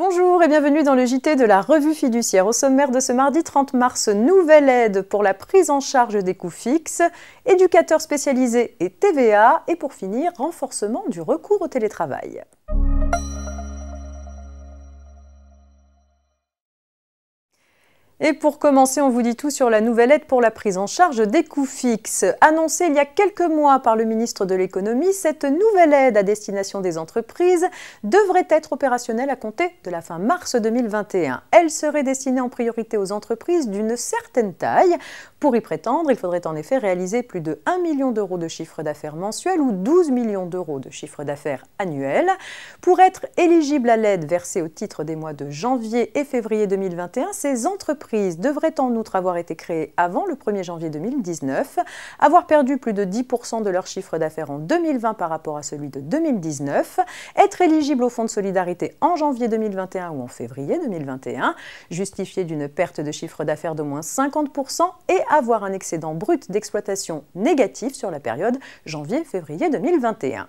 Bonjour et bienvenue dans le JT de la Revue Fiduciaire. Au sommaire de ce mardi 30 mars, nouvelle aide pour la prise en charge des coûts fixes, éducateurs spécialisés et TVA, et pour finir, renforcement du recours au télétravail. Et pour commencer, on vous dit tout sur la nouvelle aide pour la prise en charge des coûts fixes. Annoncée il y a quelques mois par le ministre de l'Économie, cette nouvelle aide à destination des entreprises devrait être opérationnelle à compter de la fin mars 2021. Elle serait destinée en priorité aux entreprises d'une certaine taille. Pour y prétendre, il faudrait en effet réaliser plus de 1 million d'euros de chiffre d'affaires mensuel ou 12 millions d'euros de chiffre d'affaires annuel. Pour être éligible à l'aide versée au titre des mois de janvier et février 2021, ces entreprises devraient en outre avoir été créées avant le 1er janvier 2019, avoir perdu plus de 10% de leur chiffre d'affaires en 2020 par rapport à celui de 2019, être éligibles au fonds de solidarité en janvier 2021 ou en février 2021, justifier d'une perte de chiffre d'affaires d'au moins 50% et avoir un excédent brut d'exploitation négatif sur la période janvier-février 2021.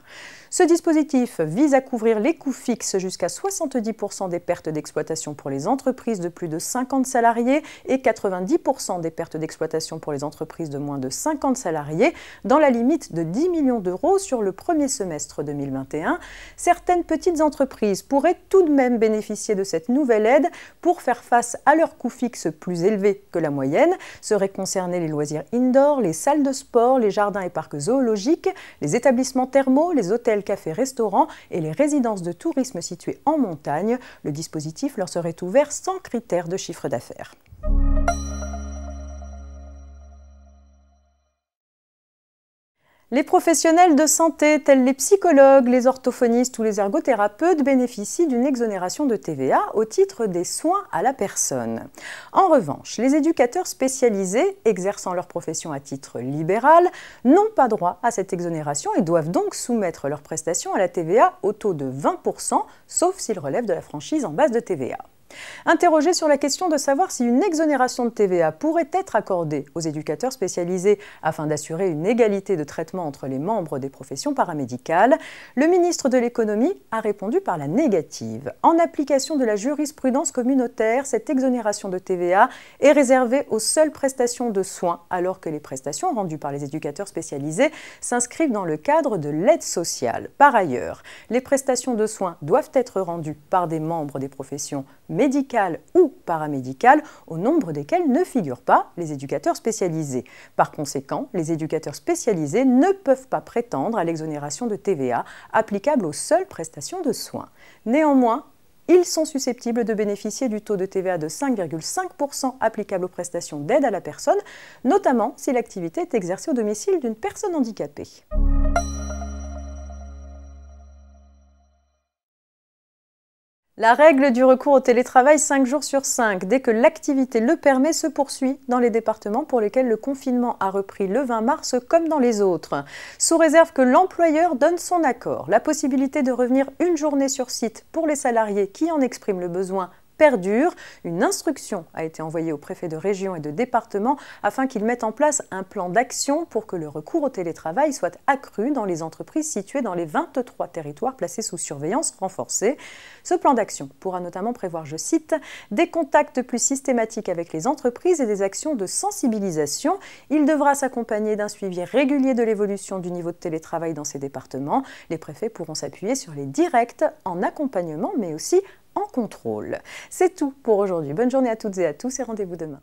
Ce dispositif vise à couvrir les coûts fixes jusqu'à 70% des pertes d'exploitation pour les entreprises de plus de 50 salariés et 90% des pertes d'exploitation pour les entreprises de moins de 50 salariés, dans la limite de 10 millions d'euros sur le premier semestre 2021. Certaines petites entreprises pourraient tout de même bénéficier de cette nouvelle aide pour faire face à leurs coûts fixes plus élevés que la moyenne. Seraient concernés les loisirs indoor, les salles de sport, les jardins et parcs zoologiques, les établissements thermaux, les hôtels, cafés, restaurants et les résidences de tourisme situées en montagne. Le dispositif leur serait ouvert sans critère de chiffre d'affaires. Les professionnels de santé, tels les psychologues, les orthophonistes ou les ergothérapeutes, bénéficient d'une exonération de TVA au titre des soins à la personne. En revanche, les éducateurs spécialisés, exerçant leur profession à titre libéral, n'ont pas droit à cette exonération et doivent donc soumettre leurs prestations à la TVA au taux de 20%, sauf s'ils relèvent de la franchise en base de TVA. Interrogé sur la question de savoir si une exonération de TVA pourrait être accordée aux éducateurs spécialisés afin d'assurer une égalité de traitement entre les membres des professions paramédicales, le ministre de l'Économie a répondu par la négative. En application de la jurisprudence communautaire, cette exonération de TVA est réservée aux seules prestations de soins, alors que les prestations rendues par les éducateurs spécialisés s'inscrivent dans le cadre de l'aide sociale. Par ailleurs, les prestations de soins doivent être rendues par des membres des professions médicales ou paramédicales, au nombre desquels ne figurent pas les éducateurs spécialisés. Par conséquent, les éducateurs spécialisés ne peuvent pas prétendre à l'exonération de TVA applicable aux seules prestations de soins. Néanmoins, ils sont susceptibles de bénéficier du taux de TVA de 5,5% applicable aux prestations d'aide à la personne, notamment si l'activité est exercée au domicile d'une personne handicapée. La règle du recours au télétravail 5 jours sur 5, dès que l'activité le permet, se poursuit dans les départements pour lesquels le confinement a repris le 20 mars comme dans les autres. Sous réserve que l'employeur donne son accord, la possibilité de revenir une journée sur site pour les salariés qui en expriment le besoin perdure. Une instruction a été envoyée aux préfets de région et de département afin qu'ils mettent en place un plan d'action pour que le recours au télétravail soit accru dans les entreprises situées dans les 23 territoires placés sous surveillance renforcée. Ce plan d'action pourra notamment prévoir, je cite, « des contacts plus systématiques avec les entreprises et des actions de sensibilisation. Il devra s'accompagner d'un suivi régulier de l'évolution du niveau de télétravail dans ces départements. Les préfets pourront s'appuyer sur les directs en accompagnement mais aussi en contrôle. » C'est tout pour aujourd'hui. Bonne journée à toutes et à tous et rendez-vous demain.